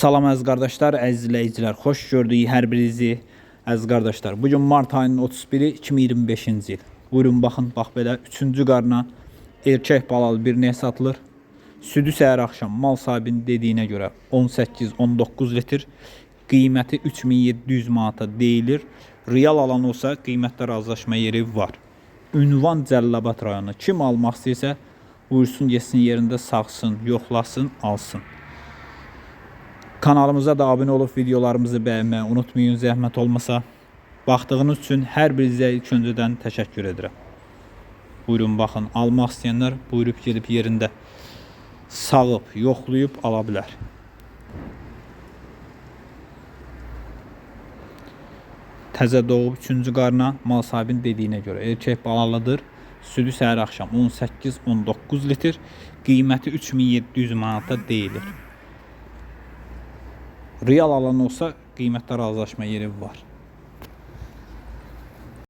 Salam əziz qardaşlar, əziz izləyicilər, xoş gördük hər birinizi əziz qardaşlar. Bugün mart ayının 31-i 2025-ci il. Buyurun baxın, bax belə 3-cü qarna erkək balalı bir neh satılır. Südü səhər axşam mal sahibinin dediyinə görə 18-19 litr, qiyməti 3700 manata deyilir. Real alan olsa qiymətdə razılaşma yeri var. Ünvan Cəlilabad rayonu. Kim almaq istəyirsə buyursun, getsin yerində saxsın, yoxlasın, alsın. Kanalımıza da abunə olub videolarımızı bəyənməyi unutmayın, zəhmət olmasa. Baxdığınız üçün hər birinizə ilk öncədən təşəkkür edirəm. Buyurun baxın, almaq istəyənlər buyurub gedib yerində sağıb, yoxlayıb ala bilər. Təzə doğub 3-cü qarna mal sahibinin dediyinə görə erkək balalıdır. Südü səhər axşam 18-19 litr, qiyməti 3700 manata deyilir. Real alan olsa qiymətdə razılaşma yeri var.